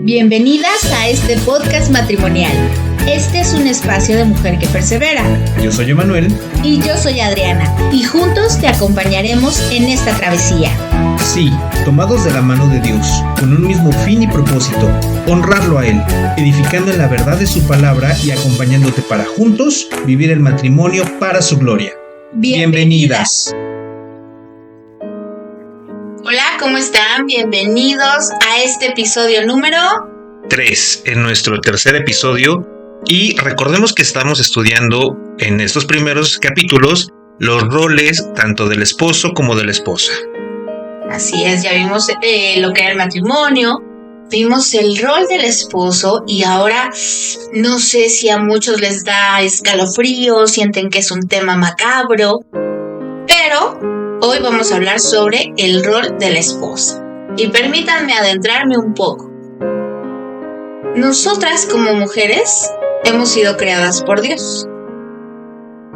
Bienvenidas a este podcast matrimonial. Este es un espacio de mujer que persevera. Yo soy Emanuel. Y yo soy Adriana. Y juntos te acompañaremos en esta travesía. Sí, tomados de la mano de Dios, con un mismo fin y propósito, honrarlo a Él, edificando en la verdad de su palabra y acompañándote para juntos vivir el matrimonio para su gloria. Bienvenidas. Hola, ¿cómo están? Bienvenidos a este episodio número 3, en nuestro tercer episodio. Y recordemos que estamos estudiando en estos primeros capítulos los roles tanto del esposo como de la esposa. Así es, ya vimos lo que era el matrimonio, vimos el rol del esposo y ahora no sé si a muchos les da escalofrío, sienten que es un tema macabro, pero hoy vamos a hablar sobre el rol de la esposa. Y permítanme adentrarme un poco. Nosotras como mujeres hemos sido creadas por Dios.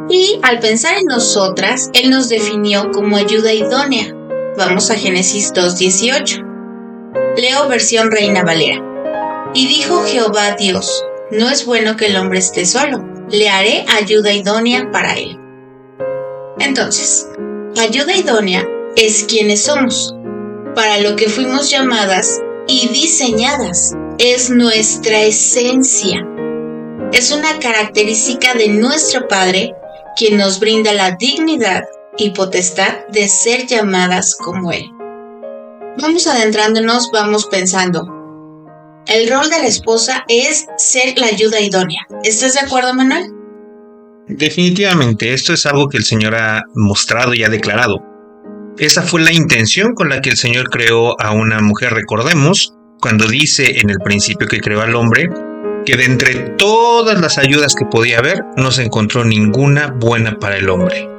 Y al pensar en nosotras, Él nos definió como ayuda idónea. Vamos a Génesis 2:18. Leo versión Reina Valera. Y dijo Jehová Dios, no es bueno que el hombre esté solo, le haré ayuda idónea para él. Entonces, ayuda idónea es quienes somos, para lo que fuimos llamadas y diseñadas. Es nuestra esencia. Es una característica de nuestro Padre, quien nos brinda la dignidad y potestad de ser llamadas como Él. Vamos adentrándonos, vamos pensando. El rol de la esposa es ser la ayuda idónea. ¿Estás de acuerdo, Manuel? Definitivamente, esto es algo que el Señor ha mostrado y ha declarado. Esa fue la intención con la que el Señor creó a una mujer. Recordemos, cuando dice en el principio que creó al hombre, que de entre todas las ayudas que podía haber, no se encontró ninguna buena para el hombre.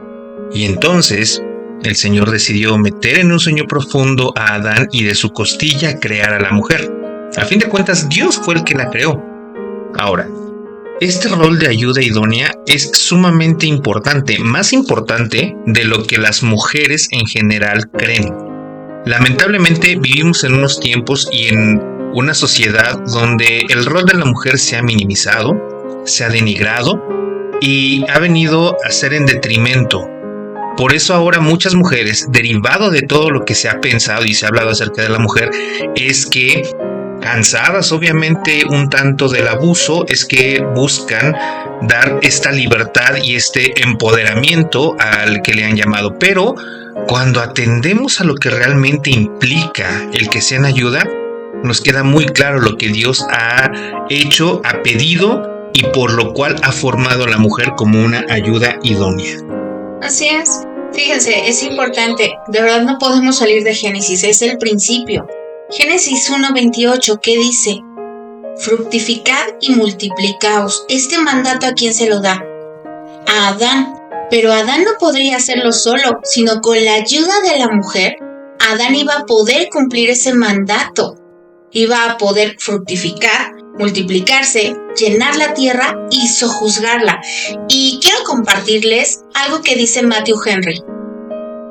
Y entonces, el Señor decidió meter en un sueño profundo a Adán y de su costilla crear a la mujer. A fin de cuentas, Dios fue el que la creó. Ahora, este rol de ayuda idónea es sumamente importante, más importante de lo que las mujeres en general creen. Lamentablemente vivimos en unos tiempos y en una sociedad donde el rol de la mujer se ha minimizado, se ha denigrado y ha venido a ser en detrimento. Por eso ahora muchas mujeres, derivado de todo lo que se ha pensado y se ha hablado acerca de la mujer, es que, cansadas obviamente un tanto del abuso, es que buscan dar esta libertad y este empoderamiento al que le han llamado. Pero cuando atendemos a lo que realmente implica el que sean ayuda, nos queda muy claro lo que Dios ha hecho, ha pedido y por lo cual ha formado a la mujer como una ayuda idónea. Así es. Fíjense, es importante. De verdad no podemos salir de Génesis, es el principio. Génesis 1:28, ¿qué dice? Fructificad y multiplicaos. Este mandato, ¿a quién se lo da? A Adán. Pero Adán no podría hacerlo solo, sino con la ayuda de la mujer, Adán iba a poder cumplir ese mandato. Iba a poder fructificar, multiplicarse, llenar la tierra y sojuzgarla. Y quiero compartirles algo que dice Matthew Henry.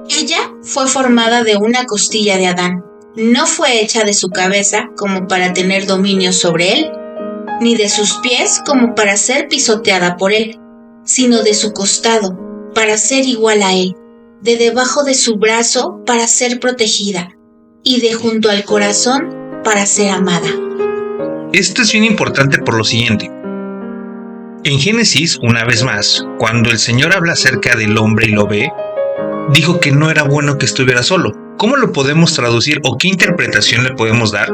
Ella fue formada de una costilla de Adán. No fue hecha de su cabeza como para tener dominio sobre él, ni de sus pies como para ser pisoteada por él, sino de su costado, para ser igual a él, de debajo de su brazo para ser protegida, y de junto al corazón para ser amada. Esto es bien importante por lo siguiente. En Génesis, una vez más, cuando el Señor habla acerca del hombre y lo ve, dijo que no era bueno que estuviera solo. ¿Cómo lo podemos traducir o qué interpretación le podemos dar?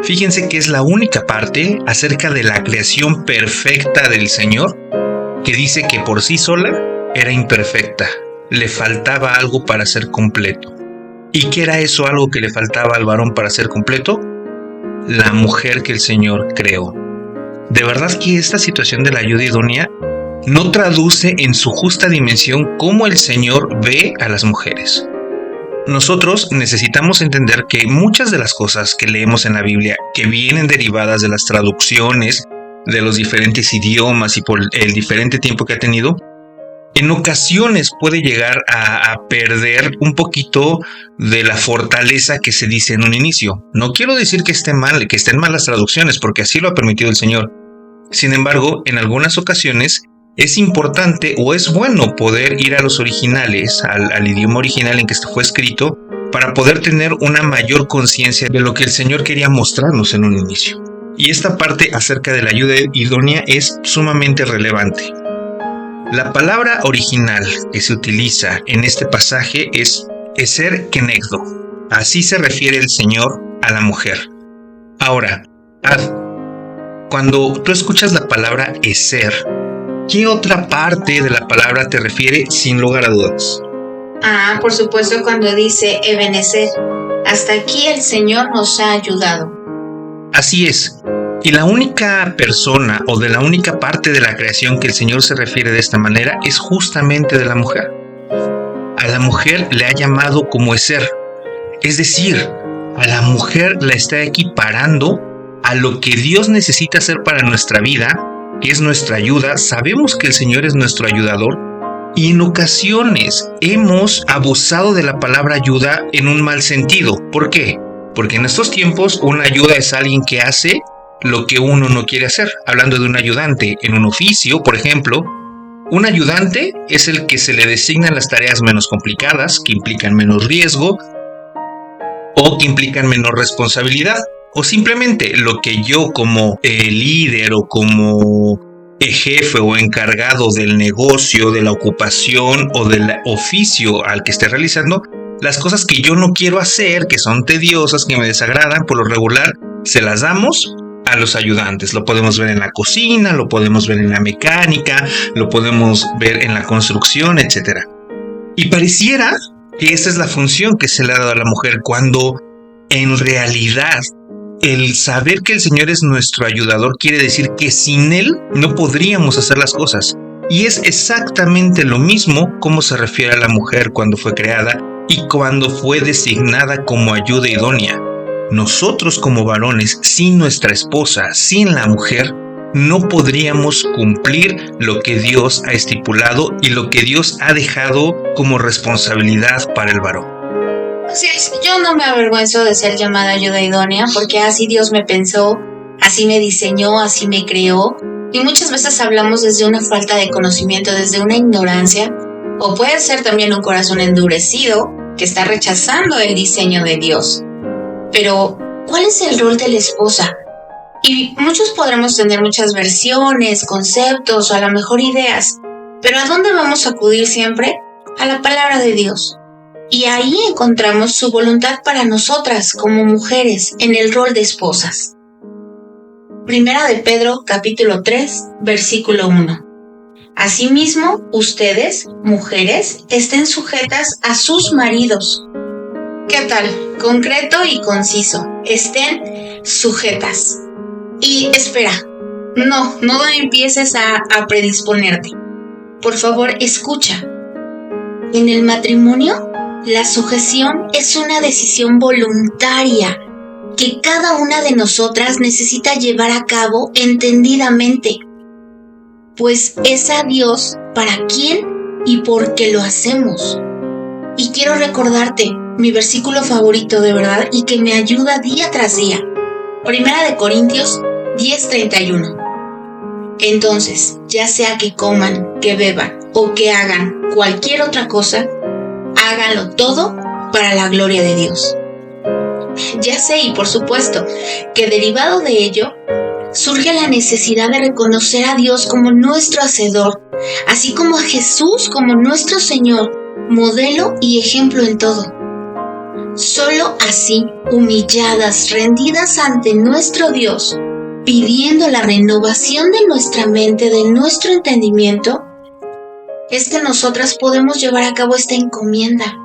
Fíjense que es la única parte acerca de la creación perfecta del Señor que dice que por sí sola era imperfecta, le faltaba algo para ser completo. ¿Y qué era eso algo que le faltaba al varón para ser completo? La mujer que el Señor creó. De verdad que esta situación de la ayuda idónea no traduce en su justa dimensión cómo el Señor ve a las mujeres. Nosotros necesitamos entender que muchas de las cosas que leemos en la Biblia, que vienen derivadas de las traducciones, de los diferentes idiomas y por el diferente tiempo que ha tenido, en ocasiones puede llegar a perder un poquito de la fortaleza que se dice en un inicio. No quiero decir que esté mal, que estén mal las traducciones, porque así lo ha permitido el Señor. Sin embargo, en algunas ocasiones es importante o es bueno poder ir a los originales, al idioma original en que esto fue escrito, para poder tener una mayor conciencia de lo que el Señor quería mostrarnos en un inicio. Y esta parte acerca de la ayuda idónea es sumamente relevante. La palabra original que se utiliza en este pasaje es eser kenegdo. Así se refiere el Señor a la mujer. Ahora, cuando tú escuchas la palabra eser, ¿qué otra parte de la palabra te refiere sin lugar a dudas? Por supuesto, cuando dice Ebenezer, hasta aquí el Señor nos ha ayudado. Así es. Y la única persona o de la única parte de la creación que el Señor se refiere de esta manera es justamente de la mujer. A la mujer le ha llamado como eser. Es decir, a la mujer la está equiparando a lo que Dios necesita hacer para nuestra vida, que es nuestra ayuda. Sabemos que el Señor es nuestro ayudador. Y en ocasiones hemos abusado de la palabra ayuda en un mal sentido. ¿Por qué? Porque en estos tiempos una ayuda es alguien que hace lo que uno no quiere hacer. Hablando de un ayudante en un oficio, por ejemplo, un ayudante es el que se le designan las tareas menos complicadas, que implican menos riesgo o que implican menor responsabilidad. O simplemente lo que yo como líder o como jefe o encargado del negocio, de la ocupación o del oficio al que esté realizando, las cosas que yo no quiero hacer, que son tediosas, que me desagradan, por lo regular se las damos a los ayudantes. Lo podemos ver en la cocina, lo podemos ver en la mecánica, lo podemos ver en la construcción, etc. Y pareciera que esa es la función que se le ha dado a la mujer, cuando en realidad el saber que el Señor es nuestro ayudador quiere decir que sin Él no podríamos hacer las cosas. Y es exactamente lo mismo como se refiere a la mujer cuando fue creada y cuando fue designada como ayuda idónea. Nosotros como varones, sin nuestra esposa, sin la mujer, no podríamos cumplir lo que Dios ha estipulado y lo que Dios ha dejado como responsabilidad para el varón. Así es, yo no me avergüenzo de ser llamada ayuda idónea, porque así Dios me pensó, así me diseñó, así me creó. Y muchas veces hablamos desde una falta de conocimiento, desde una ignorancia, o puede ser también un corazón endurecido que está rechazando el diseño de Dios. Pero, ¿cuál es el rol de la esposa? Y muchos podremos tener muchas versiones, conceptos o a lo mejor ideas, pero ¿a dónde vamos a acudir siempre? A la palabra de Dios. Y ahí encontramos su voluntad para nosotras como mujeres en el rol de esposas. Primera de Pedro, capítulo 3, versículo 1. Asimismo, ustedes, mujeres, estén sujetas a sus maridos. ¿Qué tal? Concreto y conciso. Estén sujetas. Y espera, no empieces a predisponerte. Por favor, escucha. En el matrimonio, la sujeción es una decisión voluntaria que cada una de nosotras necesita llevar a cabo entendidamente, pues es a Dios para quién y por qué lo hacemos. Y quiero recordarte mi versículo favorito de verdad y que me ayuda día tras día. Primera de Corintios 10:31. Entonces, ya sea que coman, que beban o que hagan cualquier otra cosa, háganlo todo para la gloria de Dios. Ya sé, y por supuesto, que derivado de ello, surge la necesidad de reconocer a Dios como nuestro Hacedor, así como a Jesús como nuestro Señor, modelo y ejemplo en todo. Solo así, humilladas, rendidas ante nuestro Dios, pidiendo la renovación de nuestra mente, de nuestro entendimiento, es que nosotras podemos llevar a cabo esta encomienda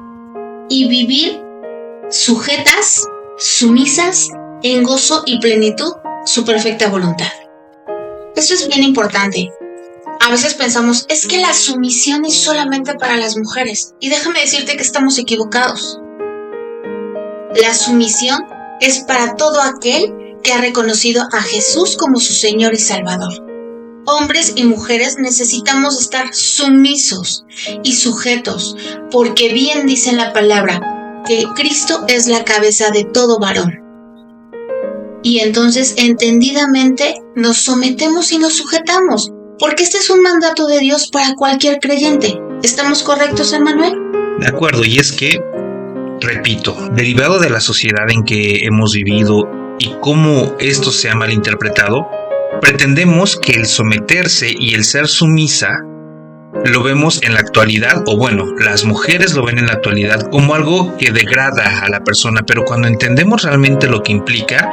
y vivir sujetas, sumisas, en gozo y plenitud, su perfecta voluntad. Esto es bien importante. A veces pensamos, es que la sumisión es solamente para las mujeres. Y déjame decirte que estamos equivocados. La sumisión es para todo aquel que ha reconocido a Jesús como su Señor y Salvador. hombres y mujeres necesitamos estar sumisos y sujetos, porque bien dice en la palabra que Cristo es la cabeza de todo varón. Y entonces entendidamente nos sometemos y nos sujetamos, porque este es un mandato de Dios para cualquier creyente. ¿Estamos correctos, Emmanuel? De acuerdo, y es que, repito, derivado de la sociedad en que hemos vivido y cómo esto se ha malinterpretado, pretendemos que el someterse y el ser sumisa lo vemos en la actualidad, o bueno, las mujeres lo ven en la actualidad como algo que degrada a la persona, pero cuando entendemos realmente lo que implica,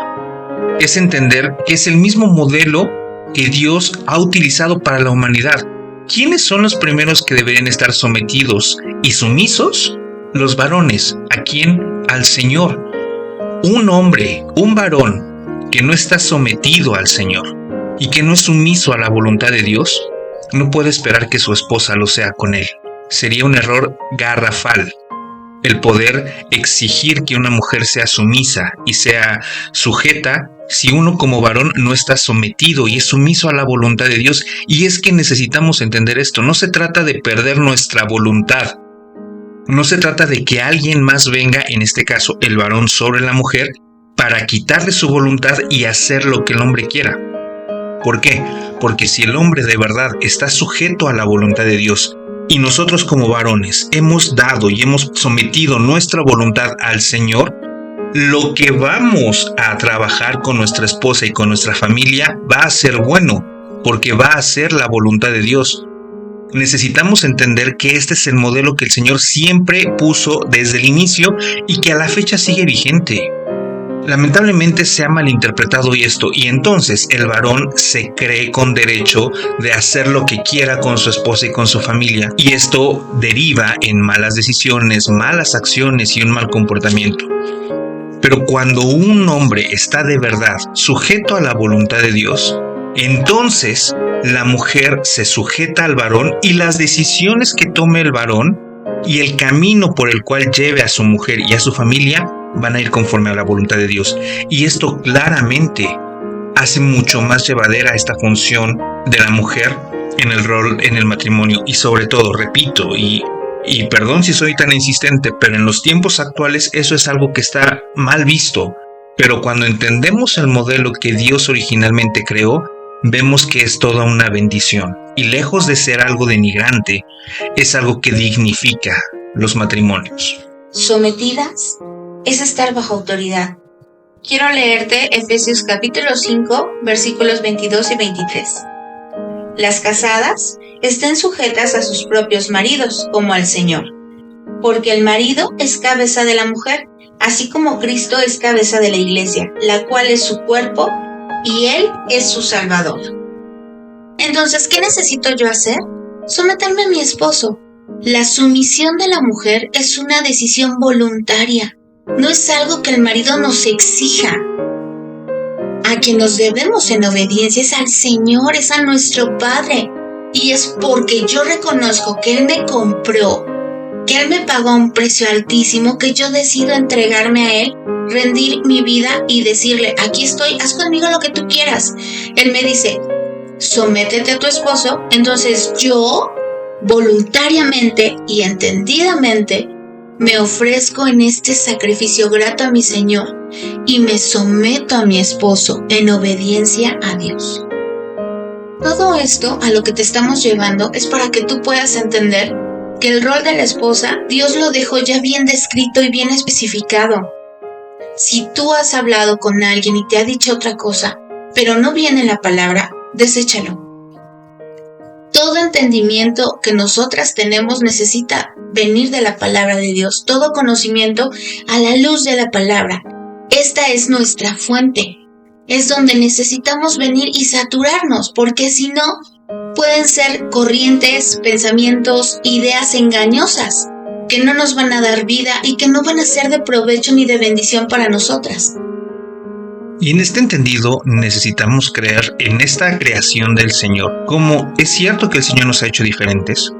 es entender que es el mismo modelo que Dios ha utilizado para la humanidad. ¿Quiénes son los primeros que deberían estar sometidos y sumisos? Los varones. ¿A quién? Al Señor. Un hombre, un varón que no está sometido al Señor y que no es sumiso a la voluntad de Dios, no puede esperar que su esposa lo sea con él. Sería un error garrafal el poder exigir que una mujer sea sumisa y sea sujeta si uno como varón no está sometido y es sumiso a la voluntad de Dios. Y es que necesitamos entender esto. No se trata de perder nuestra voluntad. No se trata de que alguien más venga, en este caso el varón sobre la mujer, para quitarle su voluntad y hacer lo que el hombre quiera. ¿Por qué? Porque si el hombre de verdad está sujeto a la voluntad de Dios y nosotros como varones hemos dado y hemos sometido nuestra voluntad al Señor, lo que vamos a trabajar con nuestra esposa y con nuestra familia va a ser bueno, porque va a ser la voluntad de Dios. Necesitamos entender que este es el modelo que el Señor siempre puso desde el inicio y que a la fecha sigue vigente. Lamentablemente se ha malinterpretado esto y entonces el varón se cree con derecho de hacer lo que quiera con su esposa y con su familia, y esto deriva en malas decisiones, malas acciones y un mal comportamiento. Pero cuando un hombre está de verdad sujeto a la voluntad de Dios, entonces la mujer se sujeta al varón y las decisiones que tome el varón y el camino por el cual lleve a su mujer y a su familia van a ir conforme a la voluntad de Dios. Y esto claramente hace mucho más llevadera esta función de la mujer en el rol en el matrimonio. Y sobre todo, repito, y perdón si soy tan insistente, pero en los tiempos actuales eso es algo que está mal visto. Pero cuando entendemos el modelo que Dios originalmente creó, vemos que es toda una bendición. Y lejos de ser algo denigrante, es algo que dignifica los matrimonios. Sometidas es estar bajo autoridad. Quiero leerte Efesios capítulo 5, versículos 22 y 23. Las casadas estén sujetas a sus propios maridos, como al Señor, porque el marido es cabeza de la mujer, así como Cristo es cabeza de la iglesia, la cual es su cuerpo, y Él es su Salvador. Entonces, ¿qué necesito yo hacer? Someterme a mi esposo. La sumisión de la mujer es una decisión voluntaria. No es algo que el marido nos exija. A quien nos debemos en obediencia es al Señor, es a nuestro Padre. Y es porque yo reconozco que Él me compró, que Él me pagó un precio altísimo, que yo decido entregarme a Él, rendir mi vida y decirle, aquí estoy, haz conmigo lo que tú quieras. Él me dice, sométete a tu esposo. Entonces yo, voluntariamente y entendidamente, me ofrezco en este sacrificio grato a mi Señor y me someto a mi esposo en obediencia a Dios. Todo esto a lo que te estamos llevando es para que tú puedas entender que el rol de la esposa, Dios lo dejó ya bien descrito y bien especificado. Si tú has hablado con alguien y te ha dicho otra cosa, pero no viene la palabra, deséchalo. Todo entendimiento que nosotras tenemos necesita venir de la palabra de Dios. Todo conocimiento a la luz de la palabra. Esta es nuestra fuente. Es donde necesitamos venir y saturarnos, porque si no, pueden ser corrientes, pensamientos, ideas engañosas que no nos van a dar vida y que no van a ser de provecho ni de bendición para nosotras. Y en este entendido necesitamos creer en esta creación del Señor. Como es cierto que el Señor nos ha hecho diferentes,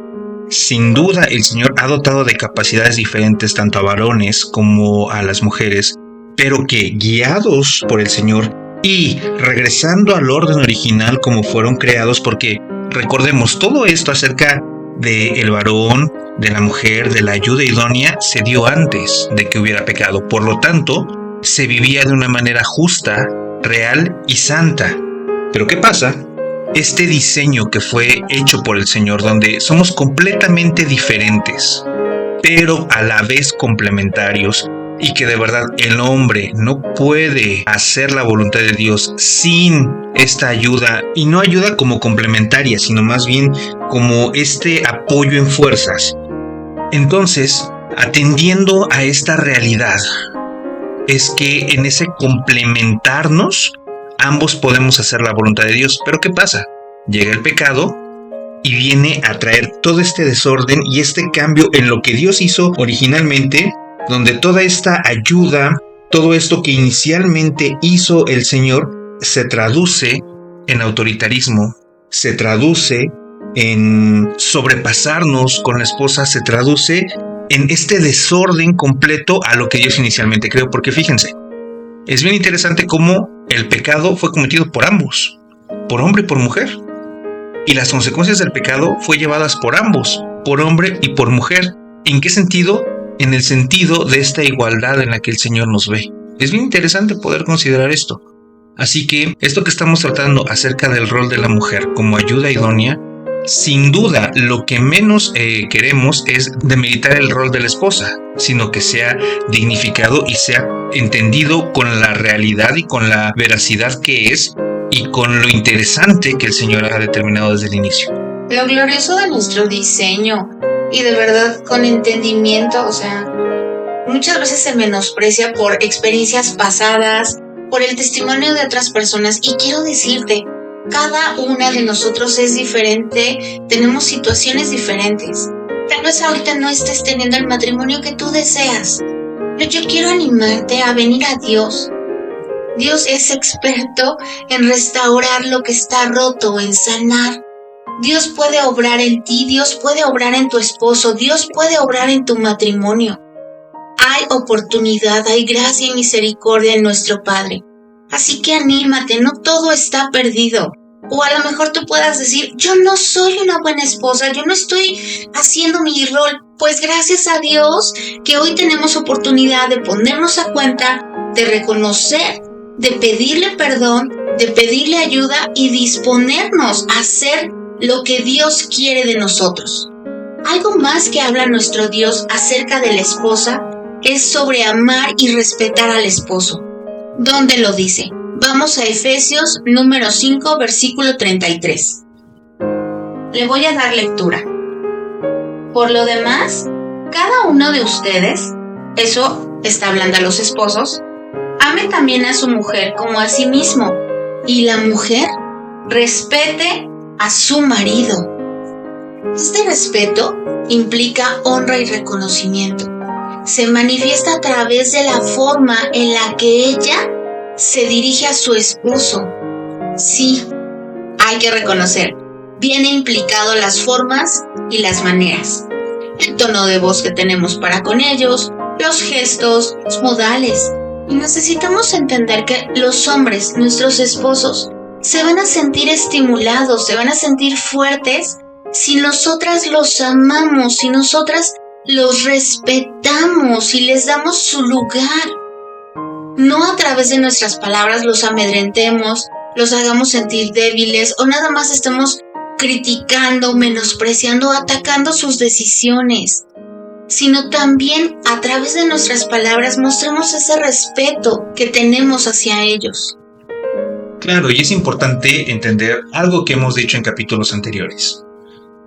sin duda el Señor ha dotado de capacidades diferentes tanto a varones como a las mujeres, pero que guiados por el Señor Y regresando al orden original como fueron creados, porque recordemos, todo esto acerca del varón, de la mujer, de la ayuda idónea, se dio antes de que hubiera pecado. Por lo tanto, se vivía de una manera justa, real y santa. Pero ¿qué pasa? Este diseño que fue hecho por el Señor, donde somos completamente diferentes, pero a la vez complementarios, y que de verdad el hombre no puede hacer la voluntad de Dios sin esta ayuda, y no ayuda como complementaria, sino más bien como este apoyo en fuerzas. Entonces, atendiendo a esta realidad, es que en ese complementarnos, ambos podemos hacer la voluntad de Dios. Pero ¿qué pasa? Llega el pecado y viene a traer todo este desorden y este cambio en lo que Dios hizo originalmente, donde toda esta ayuda, todo esto que inicialmente hizo el Señor, se traduce en autoritarismo, se traduce en sobrepasarnos con la esposa, se traduce en este desorden completo a lo que Dios inicialmente creó. Porque fíjense, es bien interesante cómo el pecado fue cometido por ambos, por hombre y por mujer. Y las consecuencias del pecado fue llevadas por ambos, por hombre y por mujer. ¿En qué sentido? En el sentido de esta igualdad en la que el Señor nos ve. Es bien interesante poder considerar esto. Así que esto que estamos tratando acerca del rol de la mujer como ayuda idónea, sin duda lo que menos queremos es demeritar el rol de la esposa, sino que sea dignificado y sea entendido con la realidad y con la veracidad que es y con lo interesante que el Señor ha determinado desde el inicio. Lo glorioso de nuestro diseño y de verdad con entendimiento, muchas veces se menosprecia por experiencias pasadas, por el testimonio de otras personas, y quiero decirte, cada una de nosotros es diferente, tenemos situaciones diferentes. Tal vez ahorita no estés teniendo el matrimonio que tú deseas, pero yo quiero animarte a venir a Dios. Dios es experto en restaurar lo que está roto, en sanar. Dios puede obrar en ti, Dios puede obrar en tu esposo, Dios puede obrar en tu matrimonio. Hay oportunidad, hay gracia y misericordia en nuestro Padre. Así que anímate, no todo está perdido. O a lo mejor tú puedas decir, yo no soy una buena esposa, yo no estoy haciendo mi rol. Pues gracias a Dios que hoy tenemos oportunidad de ponernos a cuenta, de reconocer, de pedirle perdón, de pedirle ayuda y disponernos a hacer lo que Dios quiere de nosotros. Algo más que habla nuestro Dios acerca de la esposa es sobre amar y respetar al esposo. ¿Dónde lo dice? Vamos a Efesios número 5, versículo 33. Le voy a dar lectura. Por lo demás, cada uno de ustedes, eso está hablando a los esposos, ame también a su mujer como a sí mismo, y la mujer respete a su marido. Este respeto implica honra y reconocimiento. Se manifiesta a través de la forma en la que ella se dirige a su esposo. Sí, hay que reconocer, viene implicado las formas y las maneras, el tono de voz que tenemos para con ellos, los gestos, los modales. Y necesitamos entender que los hombres, nuestros esposos, se van a sentir estimulados, se van a sentir fuertes si nosotras los amamos, si nosotras los respetamos y les damos su lugar. No a través de nuestras palabras los amedrentemos, los hagamos sentir débiles o nada más estemos criticando, menospreciando, atacando sus decisiones, sino también a través de nuestras palabras mostremos ese respeto que tenemos hacia ellos. Claro, y es importante entender algo que hemos dicho en capítulos anteriores.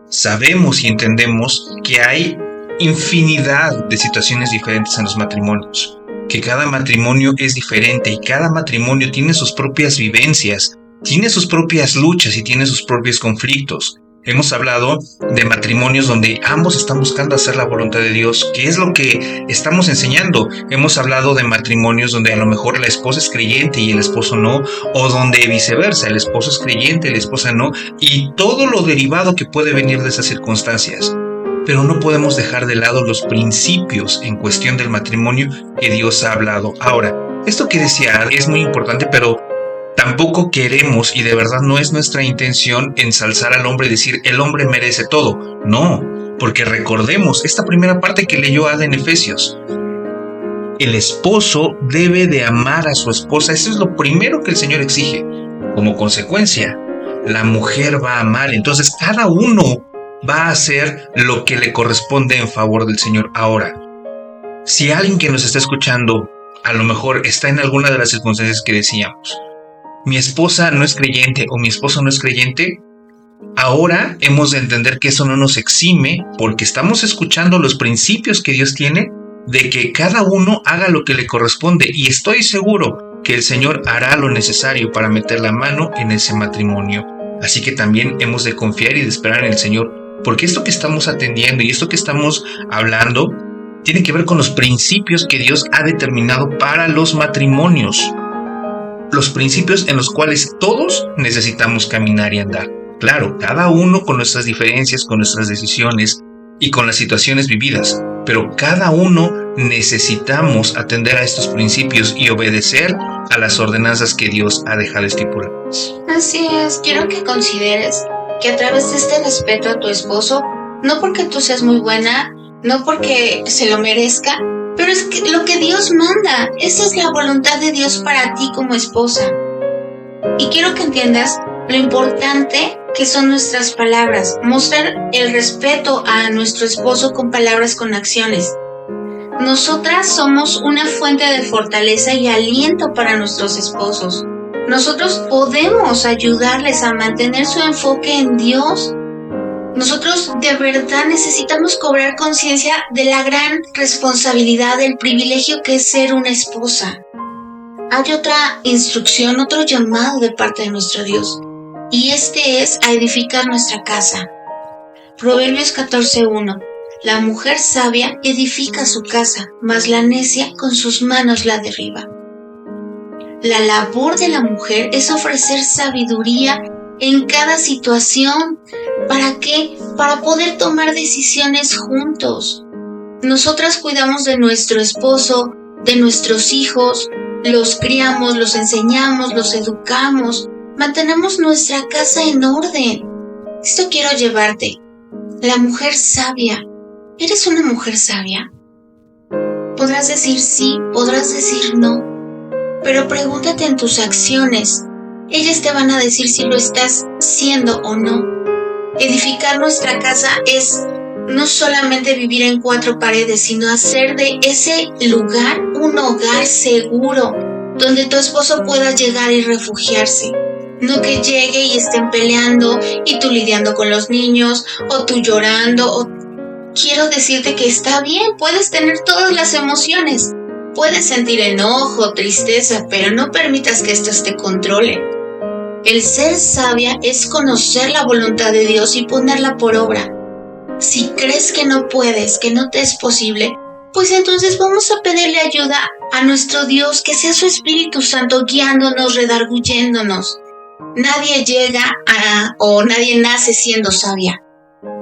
Sabemos y entendemos que hay infinidad de situaciones diferentes en los matrimonios, que cada matrimonio es diferente y cada matrimonio tiene sus propias vivencias, tiene sus propias luchas y tiene sus propios conflictos. Hemos hablado de matrimonios donde ambos están buscando hacer la voluntad de Dios, que es lo que estamos enseñando. Hemos hablado de matrimonios donde a lo mejor la esposa es creyente y el esposo no, o donde viceversa, el esposo es creyente y la esposa no, y todo lo derivado que puede venir de esas circunstancias. Pero no podemos dejar de lado los principios en cuestión del matrimonio que Dios ha hablado. Ahora, esto que decía es muy importante, pero Tampoco queremos, y de verdad no es nuestra intención, ensalzar al hombre y decir el hombre merece todo. No, porque recordemos esta primera parte que leyó Ada en Efesios. El esposo debe de amar a su esposa. Eso es lo primero que el Señor exige. Como consecuencia, la mujer va a amar. Entonces cada uno va a hacer lo que le corresponde en favor del Señor. Ahora, si alguien que nos está escuchando a lo mejor está en alguna de las circunstancias que decíamos, mi esposa no es creyente o mi esposo no es creyente, ahora hemos de entender que eso no nos exime, porque estamos escuchando los principios que Dios tiene, de que cada uno haga lo que le corresponde, y estoy seguro que el Señor hará lo necesario para meter la mano en ese matrimonio. Así que también hemos de confiar y de esperar en el Señor, porque esto que estamos atendiendo y esto que estamos hablando tiene que ver con los principios que Dios ha determinado para los matrimonios. Los principios en los cuales todos necesitamos caminar y andar. Claro, cada uno con nuestras diferencias, con nuestras decisiones y con las situaciones vividas, pero cada uno necesitamos atender a estos principios y obedecer a las ordenanzas que Dios ha dejado estipuladas. Así es, quiero que consideres que a través de este respeto a tu esposo, no porque tú seas muy buena, no porque se lo merezca, pero es que lo que Dios manda, esa es la voluntad de Dios para ti como esposa. Y quiero que entiendas lo importante que son nuestras palabras, mostrar el respeto a nuestro esposo con palabras, con acciones. Nosotras somos una fuente de fortaleza y aliento para nuestros esposos. Nosotros podemos ayudarles a mantener su enfoque en Dios. Nosotros de verdad necesitamos cobrar conciencia de la gran responsabilidad, del privilegio que es ser una esposa. Hay otra instrucción, otro llamado de parte de nuestro Dios, y este es a edificar nuestra casa. Proverbios 14:1. La mujer sabia edifica su casa, mas la necia con sus manos la derriba. La labor de la mujer es ofrecer sabiduría en cada situación. ¿Para qué? Para poder tomar decisiones juntos. Nosotras cuidamos de nuestro esposo, de nuestros hijos, los criamos, los enseñamos, los educamos, mantenemos nuestra casa en orden. Esto quiero llevarte. La mujer sabia. ¿Eres una mujer sabia? Podrás decir sí, podrás decir no, pero pregúntate en tus acciones. Ellas te van a decir si lo estás siendo o no. Edificar nuestra casa es no solamente vivir en cuatro paredes, sino hacer de ese lugar un hogar seguro, donde tu esposo pueda llegar y refugiarse. No que llegue y estén peleando y tú lidiando con los niños, o tú llorando. Quiero decirte que está bien, puedes tener todas las emociones. Puedes sentir enojo, tristeza, pero no permitas que esto te controle. El ser sabia es conocer la voluntad de Dios y ponerla por obra. Si crees que no puedes, que no te es posible, pues entonces vamos a pedirle ayuda a nuestro Dios, que sea su Espíritu Santo guiándonos, redarguyéndonos. Nadie llega o nadie nace siendo sabia.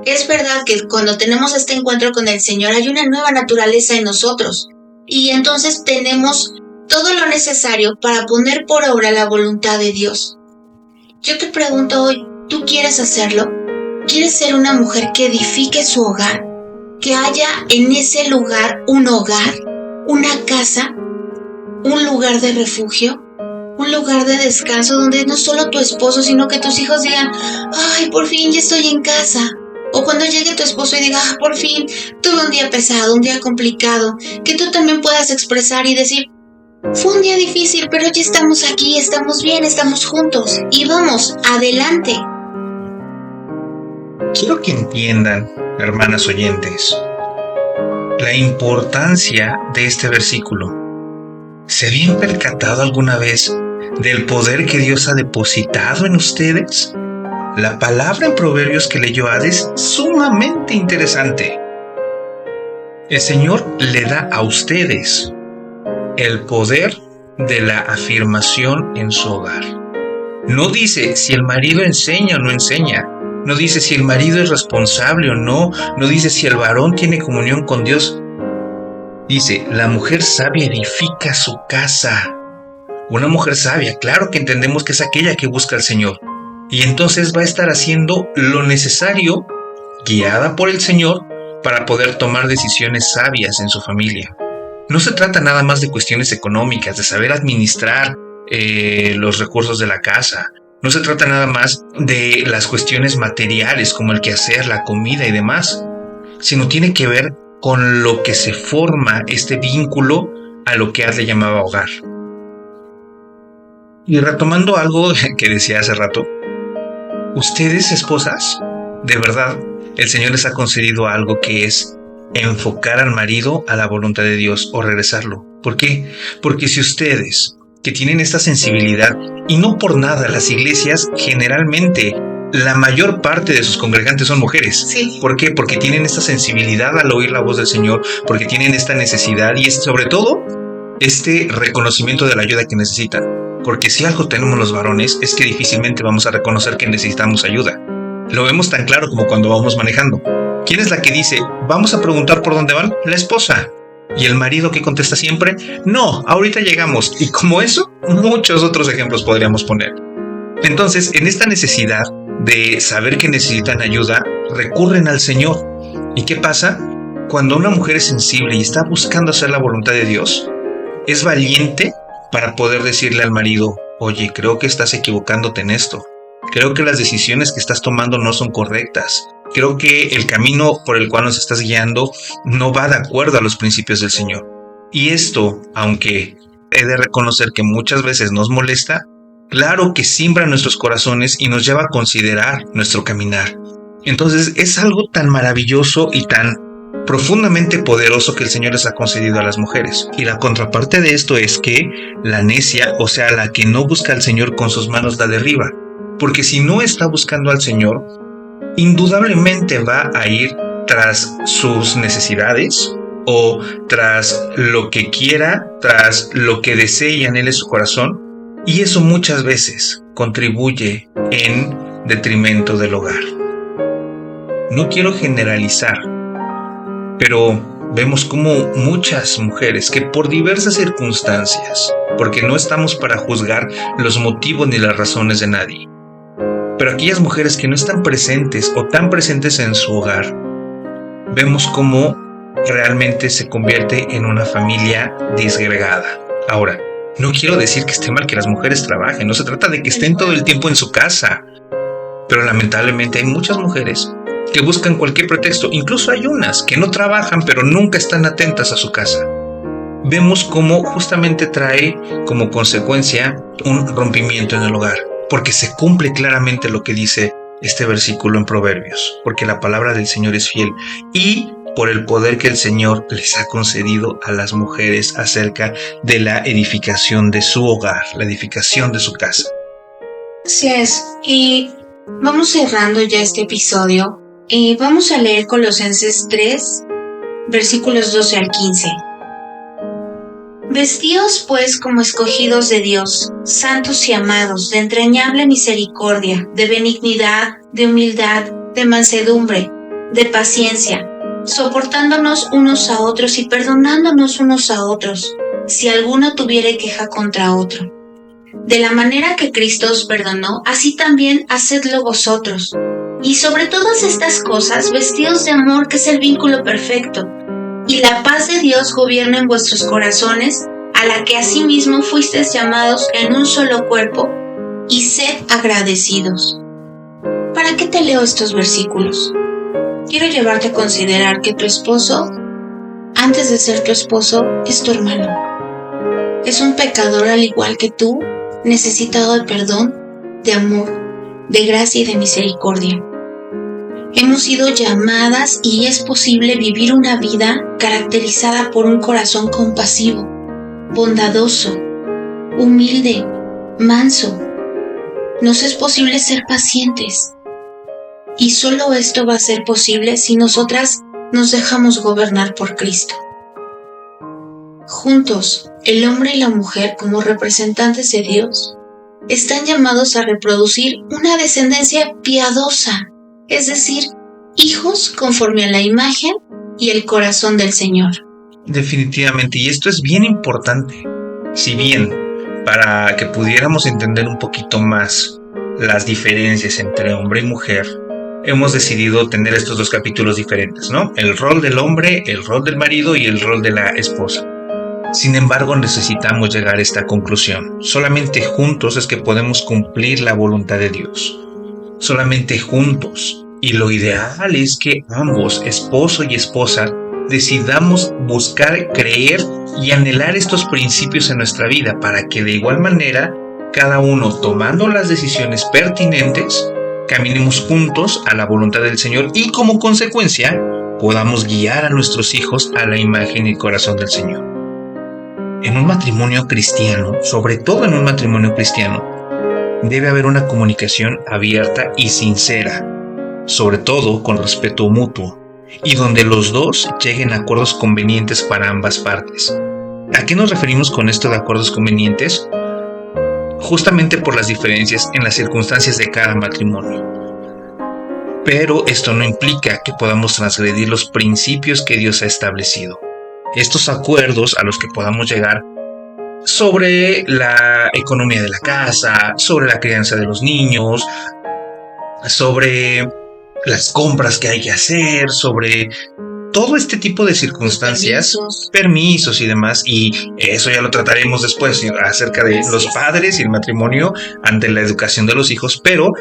Es verdad que cuando tenemos este encuentro con el Señor hay una nueva naturaleza en nosotros, y entonces tenemos todo lo necesario para poner por obra la voluntad de Dios. Yo te pregunto hoy, ¿tú quieres hacerlo? ¿Quieres ser una mujer que edifique su hogar? Que haya en ese lugar un hogar, una casa, un lugar de refugio, un lugar de descanso donde no solo tu esposo, sino que tus hijos digan, ¡ay, por fin ya estoy en casa! O cuando llegue tu esposo y diga, por fin tuve un día pesado, un día complicado, que tú también puedas expresar y decir, fue un día difícil, pero ya estamos aquí, estamos bien, estamos juntos y vamos, adelante. Quiero que entiendan, hermanas oyentes, la importancia de este versículo. ¿Se habían percatado alguna vez del poder que Dios ha depositado en ustedes? La palabra en Proverbios que leyó Ada es sumamente interesante. El Señor le da a ustedes el poder de la afirmación en su hogar. No dice si el marido enseña o no enseña. No dice si el marido es responsable o no. No dice si el varón tiene comunión con Dios. Dice, la mujer sabia edifica su casa. Una mujer sabia, claro que entendemos que es aquella que busca al Señor. Y entonces va a estar haciendo lo necesario, guiada por el Señor, para poder tomar decisiones sabias en su familia. No se trata nada más de cuestiones económicas, de saber administrar los recursos de la casa. No se trata nada más de las cuestiones materiales como el quehacer, la comida y demás, sino tiene que ver con lo que se forma este vínculo a lo que le llamaba hogar. Y retomando algo que decía hace rato, ustedes, esposas, de verdad, el Señor les ha concedido algo que es enfocar al marido a la voluntad de Dios o regresarlo. ¿Por qué? Porque si ustedes, que tienen esta sensibilidad, y no por nada, las iglesias generalmente, la mayor parte de sus congregantes son mujeres. Sí. ¿Por qué? Porque tienen esta sensibilidad al oír la voz del Señor, porque tienen esta necesidad y sobre todo este reconocimiento de la ayuda que necesitan. Porque si algo tenemos los varones es que difícilmente vamos a reconocer que necesitamos ayuda. Lo vemos tan claro como cuando vamos manejando. ¿Quién es la que dice, vamos a preguntar por dónde van? La esposa. ¿Y el marido que contesta siempre? No, ahorita llegamos. Y como eso, muchos otros ejemplos podríamos poner. Entonces, en esta necesidad de saber que necesitan ayuda, recurren al Señor. ¿Y qué pasa? Cuando una mujer es sensible y está buscando hacer la voluntad de Dios, es valiente para poder decirle al marido, oye, creo que estás equivocándote en esto. Creo que las decisiones que estás tomando no son correctas. Creo que el camino por el cual nos estás guiando no va de acuerdo a los principios del Señor. Y esto, aunque he de reconocer que muchas veces nos molesta, claro que siembra nuestros corazones y nos lleva a considerar nuestro caminar. Entonces es algo tan maravilloso y tan profundamente poderoso que el Señor les ha concedido a las mujeres. Y la contraparte de esto es que la necia, o sea, la que no busca al Señor con sus manos, la derriba. Porque si no está buscando al Señor, indudablemente va a ir tras sus necesidades o tras lo que quiera, tras lo que desee y anhele su corazón, y eso muchas veces contribuye en detrimento del hogar. No quiero generalizar, pero vemos como muchas mujeres que por diversas circunstancias, porque no estamos para juzgar los motivos ni las razones de nadie, pero aquellas mujeres que no están presentes o tan presentes en su hogar, vemos cómo realmente se convierte en una familia disgregada. Ahora, no quiero decir que esté mal que las mujeres trabajen, no se trata de que estén todo el tiempo en su casa, pero lamentablemente hay muchas mujeres que buscan cualquier pretexto, incluso hay unas que no trabajan pero nunca están atentas a su casa. Vemos cómo justamente trae como consecuencia un rompimiento en el hogar, porque se cumple claramente lo que dice este versículo en Proverbios, porque la palabra del Señor es fiel y por el poder que el Señor les ha concedido a las mujeres acerca de la edificación de su hogar, la edificación de su casa. Así es, y vamos cerrando ya este episodio y vamos a leer Colosenses 3, versículos 12 al 15. Vestíos pues como escogidos de Dios, santos y amados, de entrañable misericordia, de benignidad, de humildad, de mansedumbre, de paciencia, soportándonos unos a otros y perdonándonos unos a otros, si alguno tuviere queja contra otro. De la manera que Cristo os perdonó, así también hacedlo vosotros. Y sobre todas estas cosas, vestíos de amor, que es el vínculo perfecto, y la paz de Dios gobierna en vuestros corazones, a la que asimismo fuisteis llamados en un solo cuerpo, y sed agradecidos. ¿Para qué te leo estos versículos? Quiero llevarte a considerar que tu esposo, antes de ser tu esposo, es tu hermano. Es un pecador al igual que tú, necesitado de perdón, de amor, de gracia y de misericordia. Hemos sido llamadas y es posible vivir una vida caracterizada por un corazón compasivo, bondadoso, humilde, manso. Nos es posible ser pacientes. Y solo esto va a ser posible si nosotras nos dejamos gobernar por Cristo. Juntos, el hombre y la mujer, como representantes de Dios, están llamados a reproducir una descendencia piadosa, es decir, hijos conforme a la imagen y el corazón del Señor. Definitivamente, y esto es bien importante. Si bien para que pudiéramos entender un poquito más las diferencias entre hombre y mujer, hemos decidido tener estos dos capítulos diferentes, ¿no? El rol del hombre, el rol del marido y el rol de la esposa. Sin embargo, necesitamos llegar a esta conclusión. Solamente juntos es que podemos cumplir la voluntad de Dios. Solamente juntos. Y lo ideal es que ambos, esposo y esposa, decidamos buscar, creer y anhelar estos principios en nuestra vida para que de igual manera, cada uno tomando las decisiones pertinentes, caminemos juntos a la voluntad del Señor y como consecuencia podamos guiar a nuestros hijos a la imagen y corazón del Señor. En un matrimonio cristiano, sobre todo en un matrimonio cristiano, debe haber una comunicación abierta y sincera, sobre todo con respeto mutuo, y donde los dos lleguen a acuerdos convenientes para ambas partes. ¿A qué nos referimos con esto de acuerdos convenientes? Justamente por las diferencias en las circunstancias de cada matrimonio. Pero esto no implica que podamos transgredir los principios que Dios ha establecido. Estos acuerdos a los que podamos llegar sobre la economía de la casa, sobre la crianza de los niños, sobre las compras que hay que hacer, sobre todo este tipo de circunstancias, permisos y demás, y eso ya lo trataremos después acerca de los padres y el matrimonio ante la educación de los hijos, pero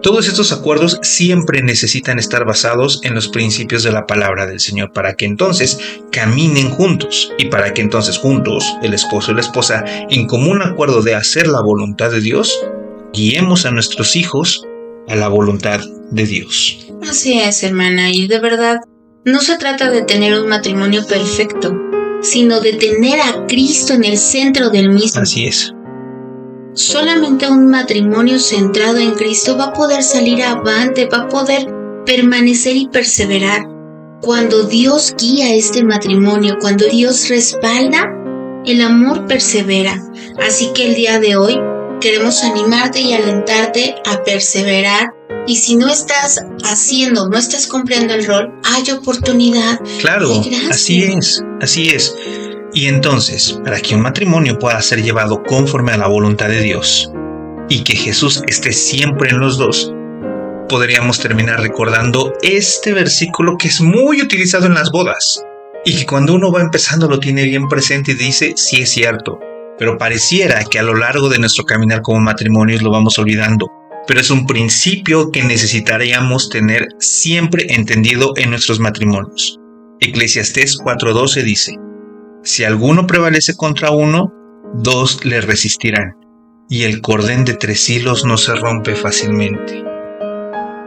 todos estos acuerdos siempre necesitan estar basados en los principios de la palabra del Señor para que entonces caminen juntos y para que entonces juntos, el esposo y la esposa, en común acuerdo de hacer la voluntad de Dios, guiemos a nuestros hijos a la voluntad de Dios. Así es, hermana, y de verdad, no se trata de tener un matrimonio perfecto, sino de tener a Cristo en el centro del mismo. Así es. Solamente un matrimonio centrado en Cristo va a poder salir avante, va a poder permanecer y perseverar. Cuando Dios guía este matrimonio, cuando Dios respalda, el amor persevera. Así que el día de hoy queremos animarte y alentarte a perseverar. Y si no estás no estás cumpliendo el rol, hay oportunidad. Claro, así es. Y entonces, para que un matrimonio pueda ser llevado conforme a la voluntad de Dios y que Jesús esté siempre en los dos, podríamos terminar recordando este versículo que es muy utilizado en las bodas y que cuando uno va empezando lo tiene bien presente y dice, sí es cierto, pero pareciera que a lo largo de nuestro caminar como matrimonios lo vamos olvidando. Pero es un principio que necesitaríamos tener siempre entendido en nuestros matrimonios. Eclesiastés 4:12 dice, si alguno prevalece contra uno, dos le resistirán, y el cordón de 3 hilos no se rompe fácilmente.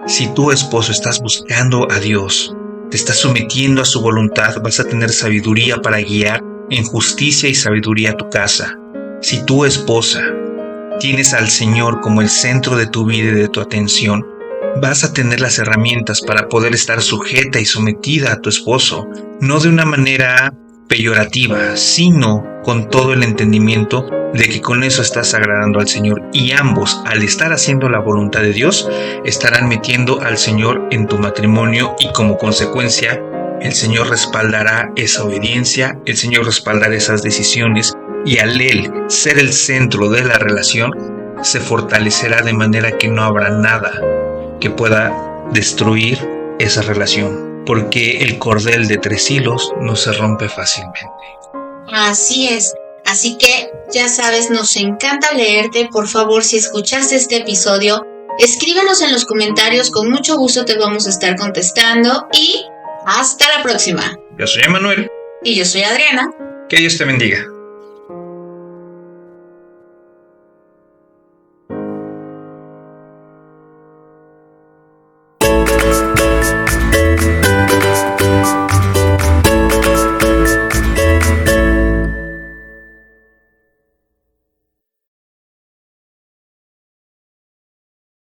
Si tu esposo estás buscando a Dios, te estás sometiendo a su voluntad, vas a tener sabiduría para guiar en justicia y sabiduría a tu casa. Si tu esposa tienes al Señor como el centro de tu vida y de tu atención, vas a tener las herramientas para poder estar sujeta y sometida a tu esposo, no de una manera peyorativa, sino con todo el entendimiento de que con eso estás agradando al Señor, y ambos, al estar haciendo la voluntad de Dios, estarán metiendo al Señor en tu matrimonio y como consecuencia, el Señor respaldará esa obediencia, el Señor respaldará esas decisiones, y al Él ser el centro de la relación, se fortalecerá de manera que no habrá nada que pueda destruir esa relación, porque el cordel de 3 hilos no se rompe fácilmente. Así es. Así que, ya sabes, nos encanta leerte. Por favor, si escuchaste este episodio, escríbenos en los comentarios. Con mucho gusto te vamos a estar contestando. Y hasta la próxima. Yo soy Emanuel. Y yo soy Adriana. Que Dios te bendiga.